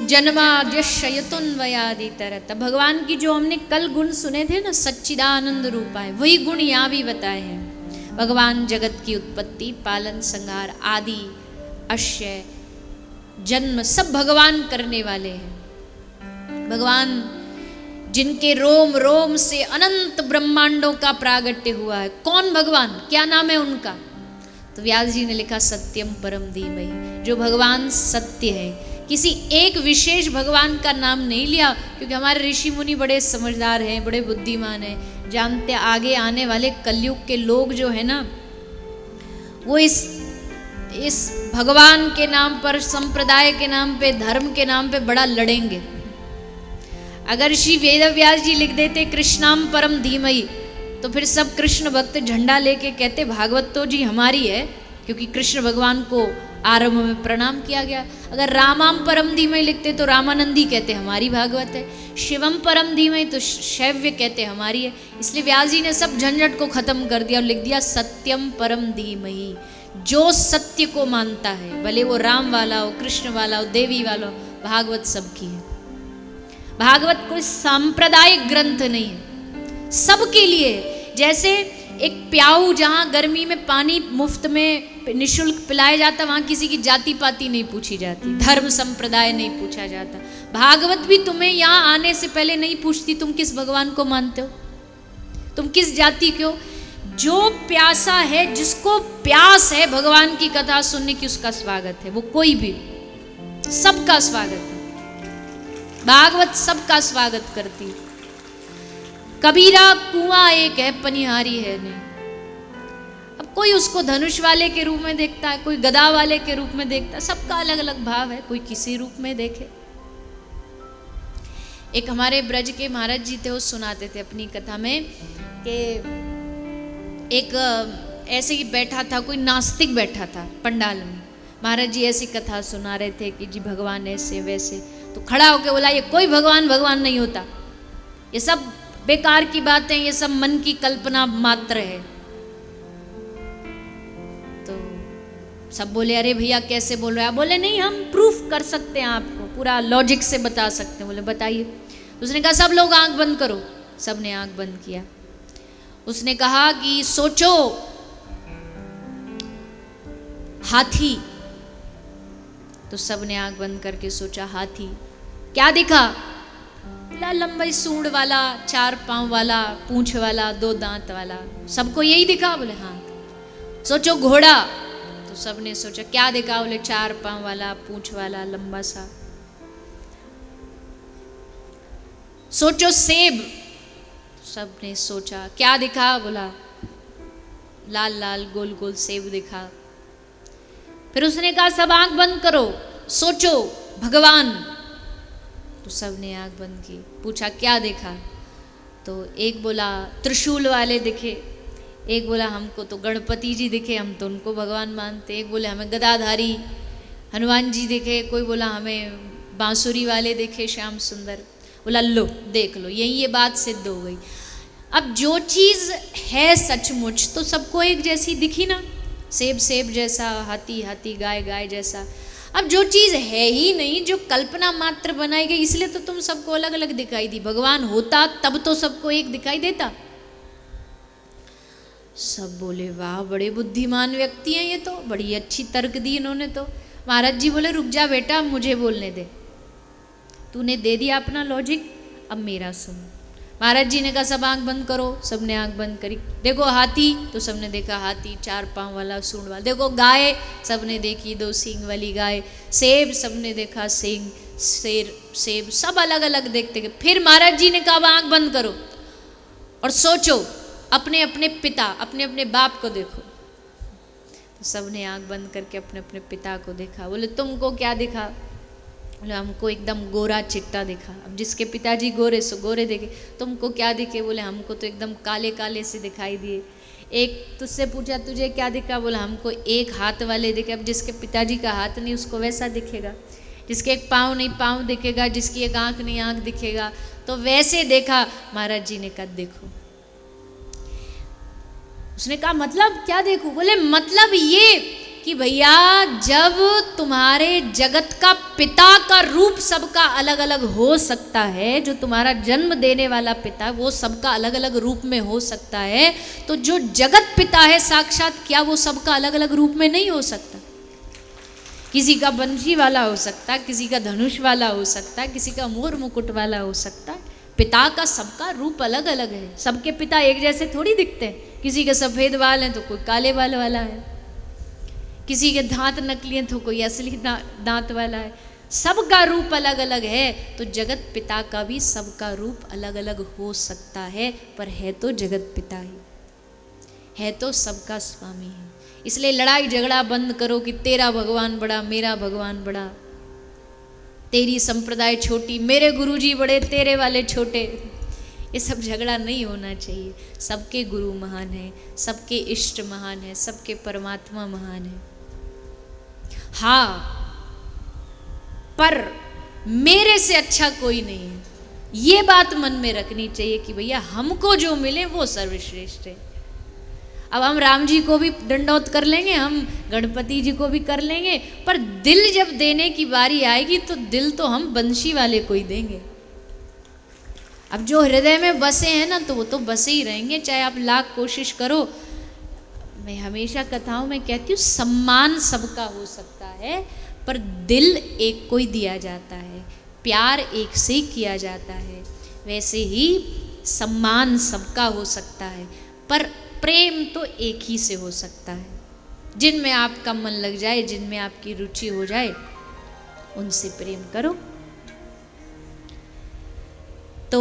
जन्माद्यशयतुन्वयादि तरत। भगवान की जो हमने कल गुण सुने थे ना, सच्चिदानंद रूपा है, वही गुण यहाँ भी बताए हैं। भगवान जगत की उत्पत्ति, पालन, संहार, आदि, अश्य, जन्म सब भगवान करने वाले हैं। भगवान जिनके रोम रोम से अनंत ब्रह्मांडों का प्रागट्य हुआ है। कौन भगवान, क्या नाम है उनका? तो व्यास जी ने लिखा सत्यम परम धीमहि, जो भगवान सत्य है। किसी एक विशेष भगवान का नाम नहीं लिया, क्योंकि हमारे ऋषि मुनि बड़े समझदार हैं, बड़े बुद्धिमान हैं, जानते आगे आने वाले कलयुग के लोग जो है ना, वो इस भगवान के नाम पर, संप्रदाय के नाम पे, धर्म के नाम पे बड़ा लड़ेंगे। अगर श्री वेदव्यास जी लिख देते कृष्णाम परम धीमहि, तो फिर सब कृष्ण भक्त झंडा लेके कहते भागवत तो जी हमारी है, क्योंकि कृष्ण भगवान को आरंभ में प्रणाम किया गया। अगर रामाम परम धीमहि लिखते तो रामानंदी कहते हमारी भागवत है, शिवम परम धीमहि तो शैव्य कहते हमारी है। इसलिए व्यास जी ने सब झंझट को खत्म कर दिया और लिख दिया सत्यम परम धीमहि। जो सत्य को मानता है, भले वो राम वाला हो, कृष्ण वाला हो, देवी वाला हो, भागवत सबकी है। भागवत कोई सांप्रदायिक ग्रंथ नहीं है, सबके लिए। जैसे एक प्याऊ जहाँ गर्मी में पानी मुफ्त में निशुल्क पिलाया जाता, वहाँ किसी की जाति पाति नहीं पूछी जाती, धर्म संप्रदाय नहीं पूछा जाता। भागवत भी तुम्हें यहाँ आने से पहले नहीं पूछती तुम किस भगवान को मानते हो, तुम किस जाति के हो। जो प्यासा है, जिसको प्यास है भगवान की कथा सुनने की, उसका स्वागत है। वो कोई भी, सबका स्वागत है। भागवत सबका स्वागत करती। कबीरा कुआं एक है, पनिहारी है नहीं। अब कोई उसको धनुष वाले के रूप में देखता है, कोई गदा वाले के रूप में देखता है, सबका अलग अलग भाव है, कोई किसी रूप में देखे। एक हमारे ब्रज के महाराज जी थे, वो सुनाते थे अपनी कथा में कि एक ऐसे ही बैठा था, कोई नास्तिक बैठा था पंडाल में। महाराज जी ऐसी कथा सुना रहे थे कि जी भगवान ऐसे वैसे, तो खड़ा होकर बोला ये कोई भगवान भगवान नहीं होता, ये सब बेकार की बातें, ये सब मन की कल्पना मात्र है। तो सब बोले अरे भैया कैसे बोल रहे हैं? बोले नहीं, हम प्रूफ कर सकते हैं, आपको पूरा लॉजिक से बता सकते हैं। बोले बताइए। उसने कहा सब लोग आंख बंद करो। सब ने आंख बंद किया। उसने कहा कि सोचो हाथी। तो सब ने आंख बंद करके सोचा हाथी। क्या दिखा? लंबी सूंड वाला, 4 पांव वाला, पूंछ वाला, 2 दांत वाला, सबको यही दिखा? बोले हाँ। सोचो घोड़ा। तो सब ने सोचा क्या दिखा? बोले 4 पांव वाला, पूंछ वाला, लंबा सा। सोचो सेब। सब ने सोचा क्या दिखा? बोला लाल लाल गोल गोल सेब दिखा। फिर उसने कहा सब आंख बंद करो, सोचो भगवान। तो सब ने आंख बंद की। पूछा क्या देखा? तो एक बोला त्रिशूल वाले दिखे, एक बोला हमको तो गणपति जी दिखे, हम तो उनको भगवान मानते। एक बोले हमें गदाधारी हनुमान जी दिखे, कोई बोला हमें बांसुरी वाले दिखे श्याम सुंदर। बोला लो देख लो, यही ये बात सिद्ध हो गई। अब जो चीज़ है सचमुच तो सबको एक जैसी दिखी ना, सेब सेब जैसा, हाथी हाथी, गाय गाय जैसा। अब जो चीज़ है ही नहीं, जो कल्पना मात्र बनाई गई, इसलिए तो तुम सबको अलग अलग दिखाई दी। भगवान होता तब तो सबको एक दिखाई देता। सब बोले वाह बड़े बुद्धिमान व्यक्ति हैं ये, तो बड़ी अच्छी तर्क दी इन्होंने तो। महाराज जी बोले रुक जा बेटा, मुझे बोलने दे, तूने दे दिया अपना लॉजिक, अब मेरा सुन। महाराज जी ने कहा सब आंख बंद करो। सब ने आंख बंद करी। देखो हाथी, तो सबने देखा हाथी, 4 पांव वाला, सूंड वाला। देखो गाय, सबने देखी 2 सींग वाली गाय। सेब, सबने देखा सींग, शेर, सेब, सब अलग अलग देखते गए। फिर महाराज जी ने कहा आंख बंद करो और सोचो अपने अपने पिता, अपने अपने बाप को देखो। तो सब ने आंख बंद करके अपने अपने पिता को देखा। बोले तुमको क्या दिखा? बोले हमको एकदम गोरा चिट्टा दिखा। अब जिसके पिताजी गोरे सो गोरे देखे। तुमको क्या दिखे? बोले हमको तो एकदम काले काले से दिखाई दिए। एक तुझसे पूछा तुझे क्या दिखा? बोला हमको एक हाथ वाले दिखे। अब जिसके पिताजी का हाथ नहीं उसको वैसा दिखेगा, जिसके एक पाँव नहीं पाँव दिखेगा, जिसकी एक आँख नहीं आँख दिखेगा, तो वैसे देखा। महाराज जी ने कहा देखो। उसने कहा मतलब क्या देखूं? बोले मतलब ये कि भैया जब तुम्हारे जगत का पिता का रूप सबका अलग अलग हो सकता है, जो तुम्हारा जन्म देने वाला पिता वो सबका अलग अलग रूप में हो सकता है, तो जो जगत पिता है साक्षात, क्या वो सबका अलग अलग रूप में नहीं हो सकता? किसी का बंशी वाला हो सकता, किसी का धनुष वाला हो सकता, किसी का मोर मुकुट वाला हो सकता। पिता का सबका रूप अलग अलग है, सबके पिता एक जैसे थोड़ी दिखते हैं। किसी के सफ़ेद बाल हैं तो कोई काले बाल वाला है, किसी के दांत नकली हैं तो कोई असली दांत वाला है। सबका रूप अलग अलग है, तो जगत पिता का भी सबका रूप अलग अलग हो सकता है, पर है तो जगत पिता ही, है तो सबका स्वामी है। इसलिए लड़ाई झगड़ा बंद करो कि तेरा भगवान बड़ा, मेरा भगवान बड़ा, तेरी संप्रदाय छोटी, मेरे गुरुजी बड़े, तेरे वाले छोटे। ये सब झगड़ा नहीं होना चाहिए। सबके गुरु महान हैं, सबके इष्ट महान हैं, सबके परमात्मा महान हैं। हाँ, पर मेरे से अच्छा कोई नहीं है, ये बात मन में रखनी चाहिए कि भैया हमको जो मिले वो सर्वश्रेष्ठ है। अब हम राम जी को भी दंडौत कर लेंगे, हम गणपति जी को भी कर लेंगे, पर दिल जब देने की बारी आएगी तो दिल तो हम बंशी वाले को ही देंगे। अब जो हृदय में बसे हैं ना, तो वो तो बसे ही रहेंगे, चाहे आप लाख कोशिश करो। मैं हमेशा कथाओं में कहती हूँ, सम्मान सबका हो सकता है, पर दिल एक को ही दिया जाता है, प्यार एक से ही किया जाता है। वैसे ही सम्मान सबका हो सकता है, पर प्रेम तो एक ही से हो सकता है। जिनमें आपका मन लग जाए, जिनमें आपकी रुचि हो जाए, उनसे प्रेम करो। तो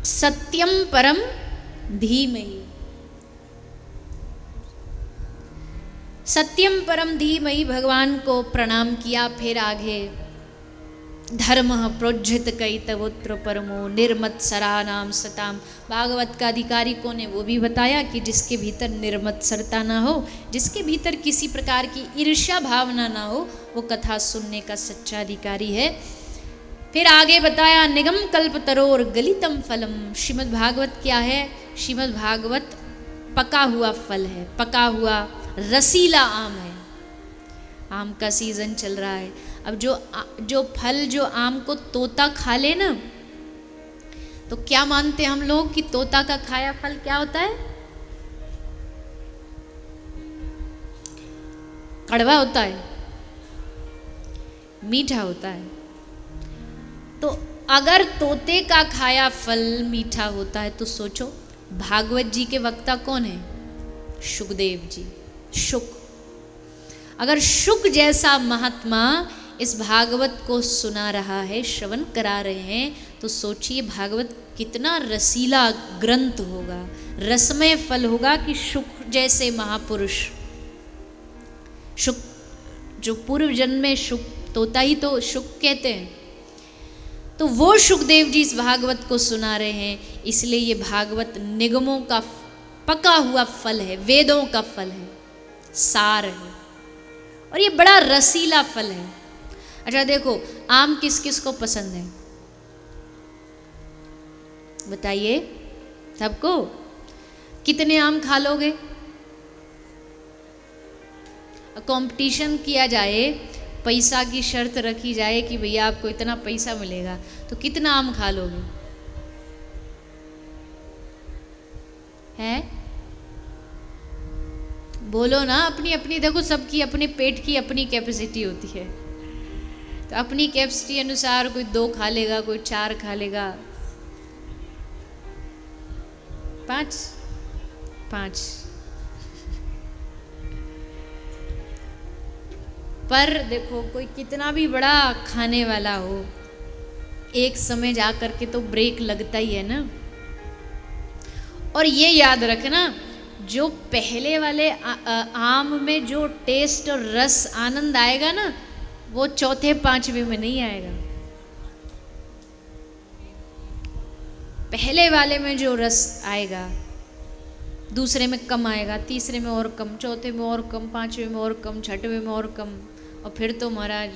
सत्यम परम धीमहि, सत्यम परम धीमहि भगवान को प्रणाम किया। फिर आगे धर्म प्रोज्झित कैतवोत्र परमो निर्मत्सरा नाम सताम। भागवत का अधिकारी कौन है वो भी बताया कि जिसके भीतर निर्मत्सरता ना हो, जिसके भीतर किसी प्रकार की ईर्ष्या भावना ना हो, वो कथा सुनने का सच्चा अधिकारी है। फिर आगे बताया निगम कल्प तरोर गलितम फलम। श्रीमद् भागवत क्या है? श्रीमद् भागवत पका हुआ फल है, पका हुआ रसीला आम है। आम का सीजन चल रहा है। अब जो फल, जो आम को तोता खा ले ना, तो क्या मानते हैं हम लोग कि तोता का खाया फल क्या होता है? कड़वा होता है, मीठा होता है। तो अगर तोते का खाया फल मीठा होता है, तो सोचो भागवत जी के वक्ता कौन है? शुकदेव जी, शुक। अगर शुक जैसा महात्मा इस भागवत को सुना रहा है, श्रवण करा रहे हैं, तो सोचिए भागवत कितना रसीला ग्रंथ होगा, रसमय फल होगा कि शुक जैसे महापुरुष, शुक जो पूर्व जन्म में शुक, तोता ही तो शुक कहते हैं, तो वो शुकदेव जी इस भागवत को सुना रहे हैं। इसलिए ये भागवत निगमों का पका हुआ फल है, वेदों का फल है, सार है, और ये बड़ा रसीला फल है। अच्छा देखो, आम किस किस को पसंद है बताइए? सबको। कितने आम खा लोगे? कंपटीशन किया जाए, पैसा की शर्त रखी जाए कि भैया आपको इतना पैसा मिलेगा, तो कितना आम खा लोगे? है? बोलो ना। अपनी अपनी, देखो सबकी अपने पेट की अपनी कैपेसिटी होती है, तो अपनी कैपेसिटी अनुसार कोई 2 खा लेगा, कोई 4 खा लेगा, 5। पर देखो कोई कितना भी बड़ा खाने वाला हो, एक समय जा कर के तो ब्रेक लगता ही है ना। और ये याद रखना, जो पहले वाले आम में जो टेस्ट और रस आनंद आएगा ना, वो चौथे 5वें में नहीं आएगा। पहले वाले में जो रस आएगा, दूसरे में कम आएगा, तीसरे में और कम, चौथे में और कम, 5वें में और कम, 6वें में और कम, और फिर तो महाराज।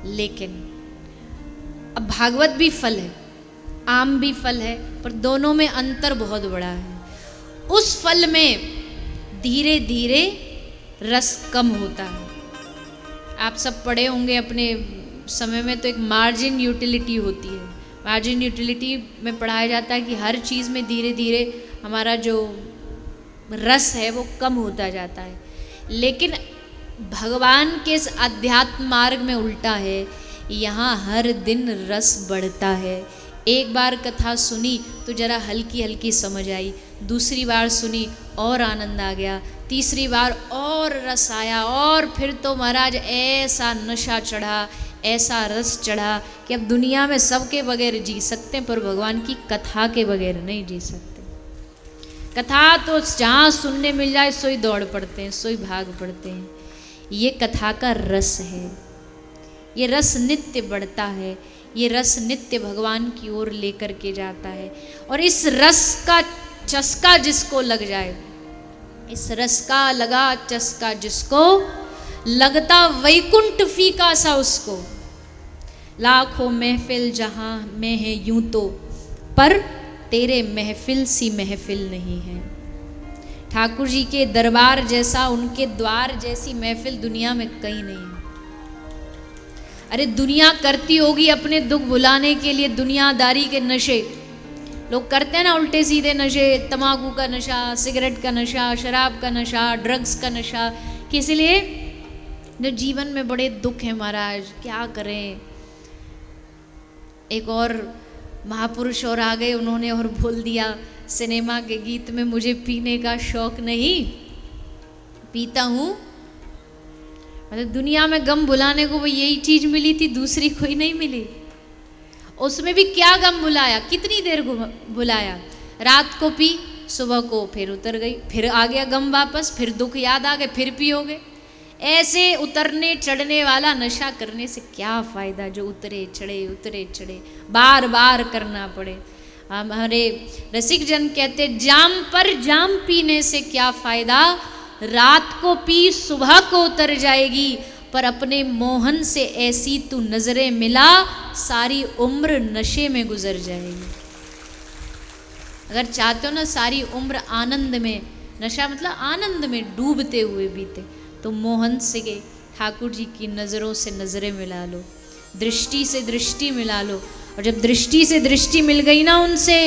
लेकिन अब भागवत भी फल है, आम भी फल है, पर दोनों में अंतर बहुत बड़ा है। उस फल में धीरे धीरे रस कम होता है। आप सब पढ़े होंगे अपने समय में, तो एक मार्जिन यूटिलिटी होती है। मार्जिन यूटिलिटी में पढ़ाया जाता है कि हर चीज़ में धीरे धीरे हमारा जो रस है वो कम होता जाता है। लेकिन भगवान के इस अध्यात्म मार्ग में उल्टा है, यहाँ हर दिन रस बढ़ता है। एक बार कथा सुनी तो जरा हल्की हल्की समझ आई, दूसरी बार सुनी और आनंद आ गया, तीसरी बार और रस आया, और फिर तो महाराज ऐसा नशा चढ़ा, ऐसा रस चढ़ा कि अब दुनिया में सबके बगैर जी सकते हैं, पर भगवान की कथा के बगैर नहीं जी सकते। कथा तो जहाँ सुनने मिल जाए सोई दौड़ पड़ते हैं, सोई भाग पड़ते हैं। ये कथा का रस है, ये रस नित्य बढ़ता है, ये रस नित्य भगवान की ओर लेकर के जाता है। और इस रस का चस्का जिसको लग जाए, इस रस का लगा चस्का जिसको लगता, वैकुंठ फीका सा उसको। लाखों महफिल जहां में है यूं तो, पर तेरे महफिल सी महफिल नहीं है। ठाकुर जी के दरबार जैसा, उनके द्वार जैसी महफिल दुनिया में कहीं नहीं है। अरे दुनिया करती होगी अपने दुख भुलाने के लिए दुनियादारी के नशे, लोग करते हैं ना उल्टे सीधे नशे, तंबाकू का नशा, सिगरेट का नशा, शराब का नशा, ड्रग्स का नशा, किस लिए? जो जीवन में बड़े दुख हैं महाराज, क्या करें। एक और महापुरुष और आ गए, उन्होंने और बोल दिया सिनेमा के गीत में, मुझे पीने का शौक नहीं, पीता हूँ। मतलब दुनिया में गम भुलाने को वो यही चीज मिली थी, दूसरी कोई नहीं मिली। उसमें भी क्या गम भुलाया, कितनी देर भुलाया, रात को पी, सुबह को फिर उतर गई, फिर आ गया गम वापस, फिर दुख याद आ गए, फिर पियोगे। ऐसे उतरने चढ़ने वाला नशा करने से क्या फायदा, जो उतरे चढ़े बार बार करना पड़े। हमारे रसिक जन कहते, जाम पर जाम पीने से क्या फायदा, रात को पी सुबह को उतर जाएगी, पर अपने मोहन से ऐसी तू नजरें मिला, सारी उम्र नशे में गुजर जाएगी। अगर चाहते हो ना सारी उम्र आनंद में, नशा मतलब आनंद में डूबते हुए बीते, तो मोहन से ठाकुर जी की नज़रों से नज़रें मिला लो, दृष्टि से दृष्टि मिला लो। और जब दृष्टि से दृष्टि मिल गई ना उनसे,